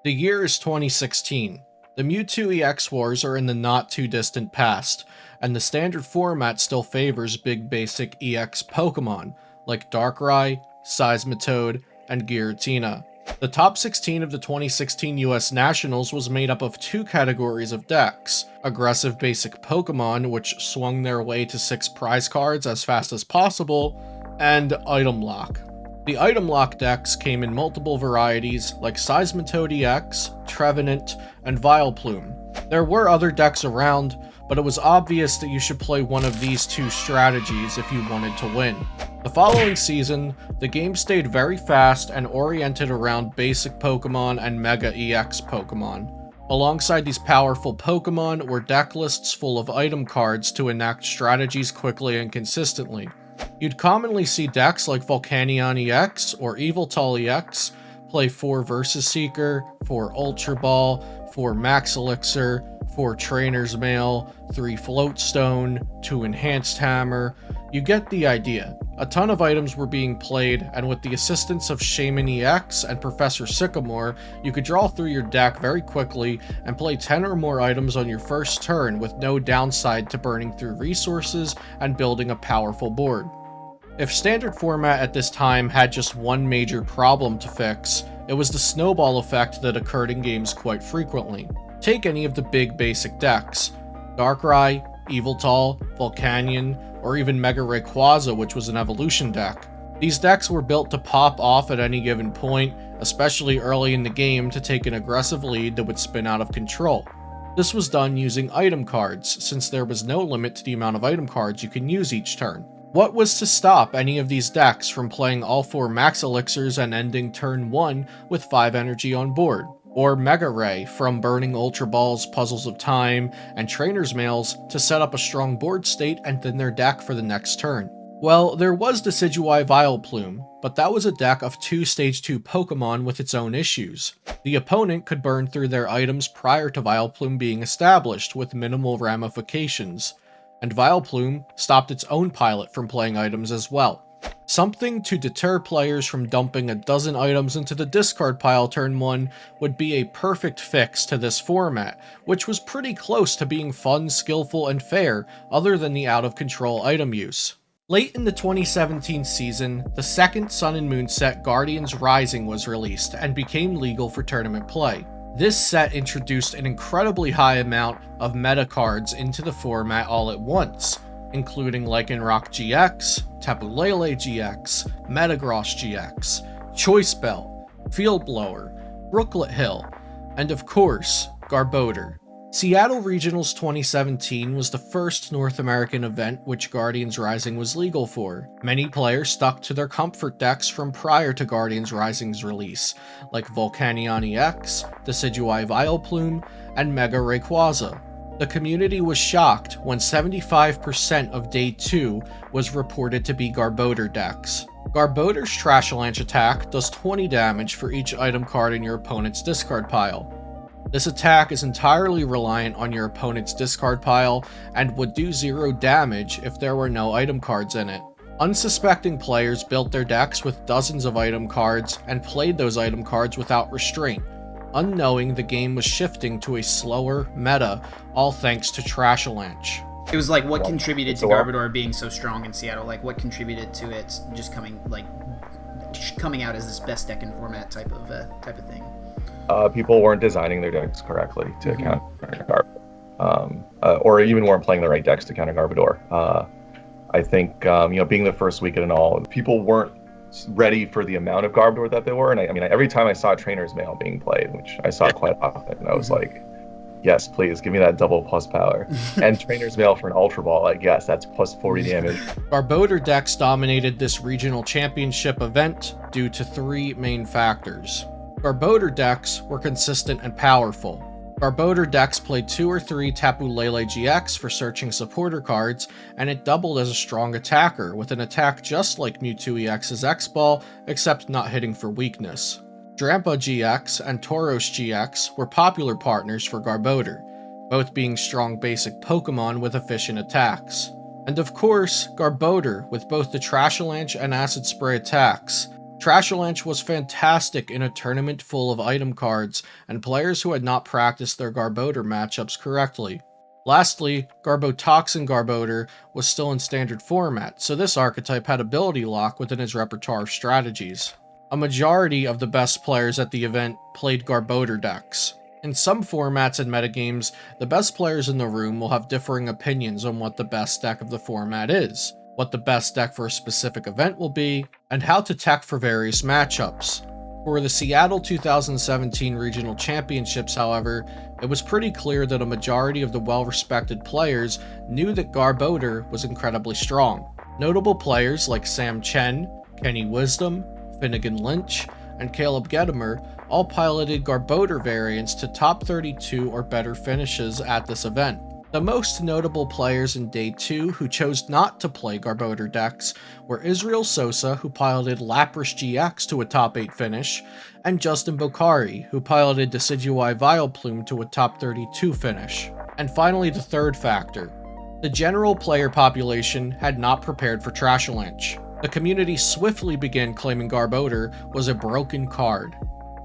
The year is 2016. The Mewtwo EX wars are in the not too distant past, and the standard format still favors big basic EX Pokemon like Darkrai, Seismitoad, and Giratina. The top 16 of the 2016 US Nationals was made up of two categories of decks: aggressive basic Pokemon, which swung their way to 6 prize cards as fast as possible, and Item Lock. The Item Lock decks came in multiple varieties like Seismitoad EX, Trevenant, and Vileplume. There were other decks around, but it was obvious that you should play one of these two strategies if you wanted to win. The following season, the game stayed very fast and oriented around basic Pokemon and Mega EX Pokemon. Alongside these powerful Pokemon were deck lists full of item cards to enact strategies quickly and consistently. You'd commonly see decks like Volcanion EX or Yveltal EX play 4 Versus Seeker, 4 Ultra Ball, 4 Max Elixir, 4 Trainer's Mail, 3 Floatstone, 2 Enhanced Hammer. You get the idea. A ton of items were being played, and with the assistance of Shaman EX and Professor Sycamore, you could draw through your deck very quickly and play 10 or more items on your first turn with no downside to burning through resources and building a powerful board. If standard format at this time had just one major problem to fix, it was the snowball effect that occurred in games quite frequently. Take any of the big basic decks: Darkrai, Yveltal, Volcanion, or even Mega Rayquaza, which was an evolution deck. These decks were built to pop off at any given point, especially early in the game, to take an aggressive lead that would spin out of control. This was done using item cards, since there was no limit to the amount of item cards you can use each turn. What was to stop any of these decks from playing all 4 Max Elixirs and ending turn 1 with 5 energy on board? Or Mega Ray from burning Ultra Balls, Puzzles of Time, and Trainer's Mails to set up a strong board state and thin their deck for the next turn? Well, there was Decidueye Vileplume, but that was a deck of 2 Stage 2 Pokemon with its own issues. The opponent could burn through their items prior to Vileplume being established with minimal ramifications, and Vileplume stopped its own pilot from playing items as well. Something to deter players from dumping a dozen items into the discard pile turn 1 would be a perfect fix to this format, which was pretty close to being fun, skillful, and fair, other than the out-of-control item use. Late in the 2017 season, the second Sun and Moon set Guardians Rising was released and became legal for tournament play. This set introduced an incredibly high amount of meta cards into the format all at once, including Lycanroc GX, Tapu Lele GX, Metagross GX, Choice Belt, Field Blower, Brooklet Hill, and of course, Garbodor. Seattle Regionals 2017 was the first North American event which Guardians Rising was legal for. Many players stuck to their comfort decks from prior to Guardians Rising's release, like Volcanion EX, Decidueye Vileplume, and Mega Rayquaza. The community was shocked when 75% of Day 2 was reported to be Garbodor decks. Garbodor's Trashalanche attack does 20 damage for each item card in your opponent's discard pile. This attack is entirely reliant on your opponent's discard pile and would do 0 damage if there were no item cards in it. Unsuspecting players built their decks with dozens of item cards and played those item cards without restraint, unknowing the game was shifting to a slower meta, all thanks to Trashalanche. It was like what contributed to Garbodor being so strong in Seattle? Like what contributed to it just coming out as this best deck in format type of thing? People weren't designing their decks correctly to counter Garbodor, or even weren't playing the right decks to counter Garbodor. I think being the first weekend and all, people weren't ready for the amount of Garbodor that they were. And I mean, every time I saw Trainer's Mail being played, which I saw quite often, I was like, yes, please give me that double plus power. And Trainer's Mail for an Ultra Ball, I guess that's plus 40 damage. Garbodor decks dominated this regional championship event due to 3 main factors. Garbodor decks were consistent and powerful. Garbodor decks played 2 or 3 Tapu Lele GX for searching supporter cards, and it doubled as a strong attacker, with an attack just like Mewtwo EX's X-Ball, except not hitting for weakness. Drampa GX and Tauros GX were popular partners for Garbodor, both being strong basic Pokemon with efficient attacks. And of course, Garbodor with both the Trashalanche and Acid Spray attacks. Trashalanche was fantastic in a tournament full of item cards and players who had not practiced their Garbodor matchups correctly. Lastly, Garbotoxin Garbodor was still in standard format, so this archetype had ability lock within his repertoire of strategies. A majority of the best players at the event played Garbodor decks. In some formats and metagames, the best players in the room will have differing opinions on what the best deck of the format is, what the best deck for a specific event will be, and how to tech for various matchups. For the Seattle 2017 Regional Championships, however, it was pretty clear that a majority of the well-respected players knew that Garbodor was incredibly strong. Notable players like Sam Chen, Kenny Wisdom, Finnegan Lynch, and Caleb Gedimer all piloted Garbodor variants to top 32 or better finishes at this event. The most notable players in Day 2 who chose not to play Garbodor decks were Israel Sosa, who piloted Lapras GX to a top 8 finish, and Justin Bokhari, who piloted Decidueye Vileplume to a top 32 finish. And finally, the third factor. The general player population had not prepared for Trashalanche. The community swiftly began claiming Garbodor was a broken card.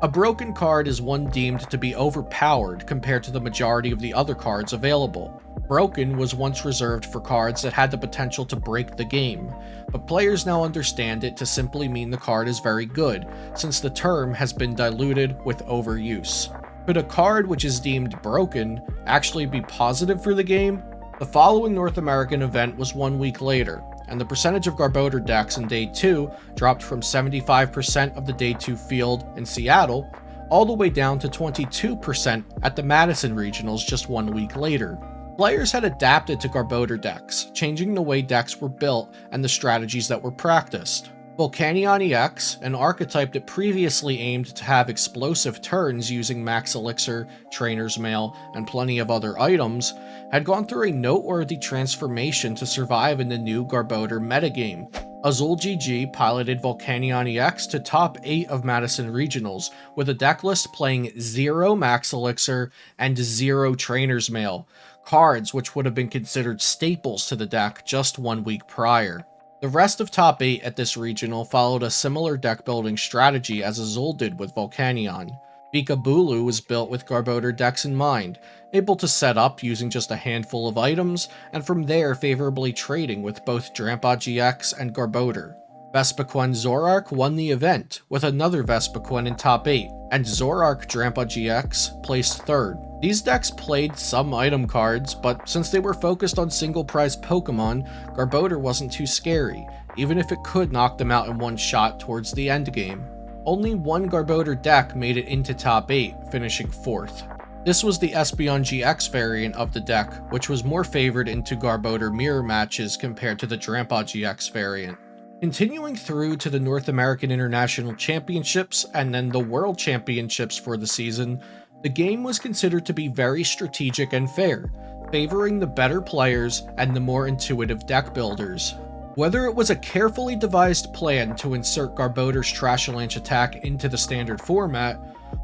A broken card is one deemed to be overpowered compared to the majority of the other cards available. Broken was once reserved for cards that had the potential to break the game, but players now understand it to simply mean the card is very good, since the term has been diluted with overuse. Could a card which is deemed broken actually be positive for the game? The following North American event was 1 week later, and the percentage of Garbodor decks in Day 2 dropped from 75% of the Day 2 field in Seattle all the way down to 22% at the Madison Regionals just 1 week later. Players had adapted to Garbodor decks, changing the way decks were built and the strategies that were practiced. Volcanion EX, an archetype that previously aimed to have explosive turns using Max Elixir, Trainer's Mail, and plenty of other items, had gone through a noteworthy transformation to survive in the new Garbodor metagame. Azul GG piloted Volcanion EX to top 8 of Madison Regionals, with a decklist playing 0 Max Elixir and 0 Trainer's Mail, cards which would have been considered staples to the deck just 1 week prior. The rest of top 8 at this regional followed a similar deck building strategy as Azul did with Volcanion. Bikabulu was built with Garbodor decks in mind, able to set up using just a handful of items, and from there favorably trading with both Drampa GX and Garbodor. Vespiquen Zorark won the event, with another Vespiquen in top 8, and Zorark Drampa GX placed 3rd. These decks played some item cards, but since they were focused on single-prize Pokemon, Garbodor wasn't too scary, even if it could knock them out in one shot towards the endgame. Only one Garbodor deck made it into top 8, finishing 4th. This was the Espeon GX variant of the deck, which was more favored into Garbodor mirror matches compared to the Drampa GX variant. Continuing through to the North American International Championships and then the World Championships for the season, the game was considered to be very strategic and fair, favoring the better players and the more intuitive deck builders. Whether it was a carefully devised plan to insert Garbodor's Trashalanche attack into the standard format,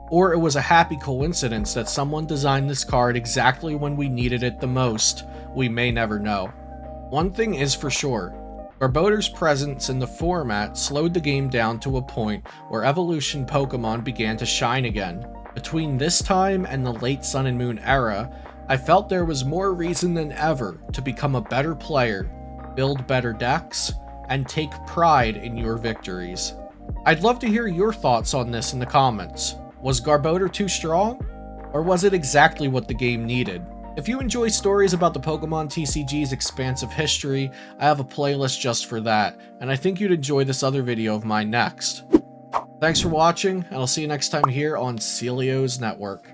or it was a happy coincidence that someone designed this card exactly when we needed it the most, we may never know. One thing is for sure, Garbodor's presence in the format slowed the game down to a point where evolution Pokemon began to shine again. Between this time and the late Sun and Moon era, I felt there was more reason than ever to become a better player, build better decks, and take pride in your victories. I'd love to hear your thoughts on this in the comments. Was Garbodor too strong? Or was it exactly what the game needed? If you enjoy stories about the Pokemon TCG's expansive history, I have a playlist just for that, and I think you'd enjoy this other video of mine next. Thanks for watching, and I'll see you next time here on Celio's Network.